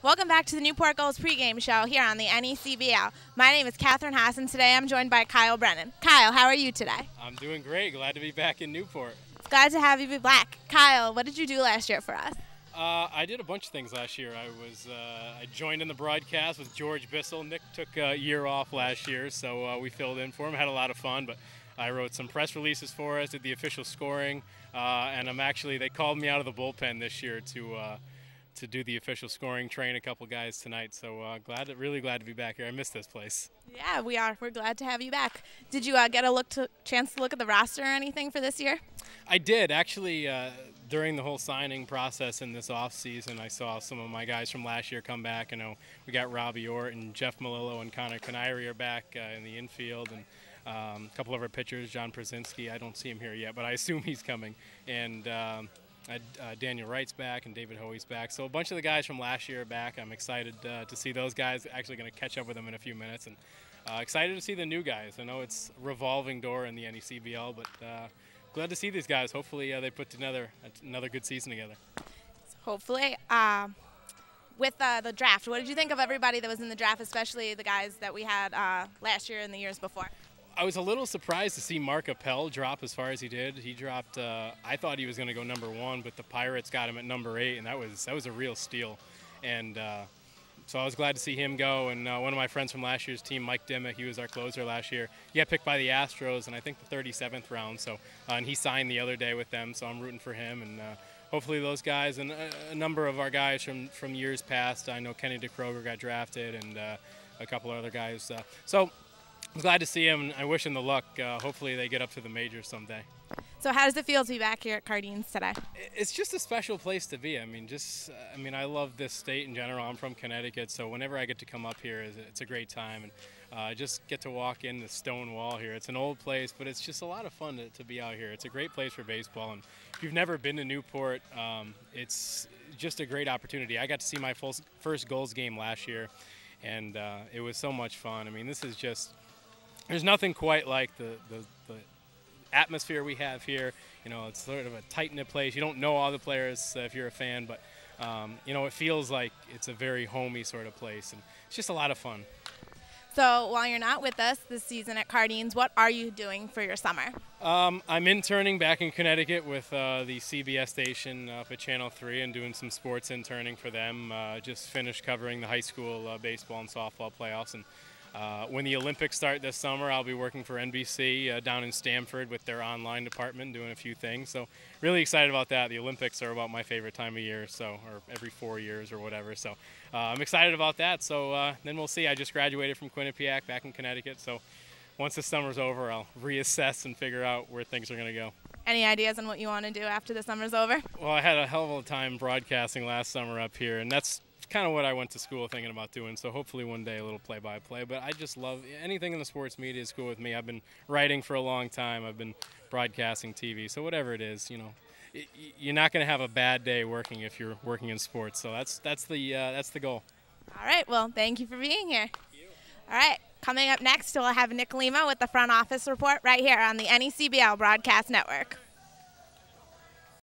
Welcome back to the Newport Gulls pregame show here on the NECBL. My name is Catherine Haas, and today I'm joined by Kyle Brennan. Kyle, how are you today? I'm doing great. Glad to be back in Newport. Glad to have you be back. Kyle, what did you do last year for us? I did a bunch of things last year. I joined in the broadcast with George Bissell. Nick took a year off last year, so we filled in for him. Had a lot of fun, but I wrote some press releases for us, did the official scoring, and they called me out of the bullpen this year to do the official scoring, train a couple guys tonight. So really glad to be back here. I miss this place. Yeah, we are. We're glad to have you back. Did you get a chance to look at the roster or anything for this year? I did actually. During the whole signing process in this off season, I saw some of my guys from last year come back. I know we got Robbie Ortt and Jeff Malillo and Connor Canary are back in the infield, and a couple of our pitchers, John Przinski. I don't see him here yet, but I assume he's coming. And Daniel Wright's back and David Hoey's back. So a bunch of the guys from last year are back. I'm excited to see those guys. Actually going to catch up with them in a few minutes, and excited to see the new guys. I know it's a revolving door in the NECBL, but glad to see these guys. Hopefully they put together another good season together. Hopefully. With the draft, what did you think of everybody that was in the draft, especially the guys that we had last year and the years before? I was a little surprised to see Mark Appel drop as far as he did. He dropped, I thought he was going to go #1, but the Pirates got him at #8, and that was a real steal. And so I was glad to see him go. And one of my friends from last year's team, Mike Dimmick, he was our closer last year. He got picked by the Astros in, I think, the 37th round. So and he signed the other day with them, so I'm rooting for him. And hopefully those guys and a number of our guys from years past. I know Kenny DeCroger got drafted, and a couple of other guys. So I'm glad to see him, and I wish him the luck. Hopefully they get up to the majors someday. So how does it feel to be back here at Cardines today? It's just a special place to be. I mean, I love this state in general. I'm from Connecticut, so whenever I get to come up here, it's a great time. And I just get to walk in the stone wall here. It's an old place, but it's just a lot of fun to be out here. It's a great place for baseball, and if you've never been to Newport, it's just a great opportunity. I got to see my first Gulls game last year, and it was so much fun. I mean, this is just, there's nothing quite like the atmosphere we have here. You know, it's sort of a tight-knit place. You don't know all the players if you're a fan, but you know, it feels like it's a very homey sort of place, and it's just a lot of fun. So while you're not with us this season at Cardines, what are you doing for your summer? I'm interning back in Connecticut with the CBS station up at Channel 3 and doing some sports interning for them. Just finished covering the high school baseball and softball playoffs, and when the Olympics start this summer, I'll be working for NBC down in Stamford with their online department, doing a few things. So really excited about that. The Olympics are about my favorite time of year, or every 4 years or whatever. So I'm excited about that. So then we'll see. I just graduated from Quinnipiac back in Connecticut. So once the summer's over, I'll reassess and figure out where things are going to go. Any ideas on what you want to do after the summer's over? Well, I had a hell of a time broadcasting last summer up here, and that's kind of what I went to school thinking about doing, so hopefully one day a little play-by-play. But I just love anything in the sports media is cool with me. I've been writing for a long time. I've been broadcasting TV, so whatever it is, you know, you're not going to have a bad day working if you're working in sports. So that's the goal. All right. Well, thank you for being here. Thank you. All right. Coming up next, we'll have Nick Lima with the Front Office Report right here on the NECBL Broadcast Network.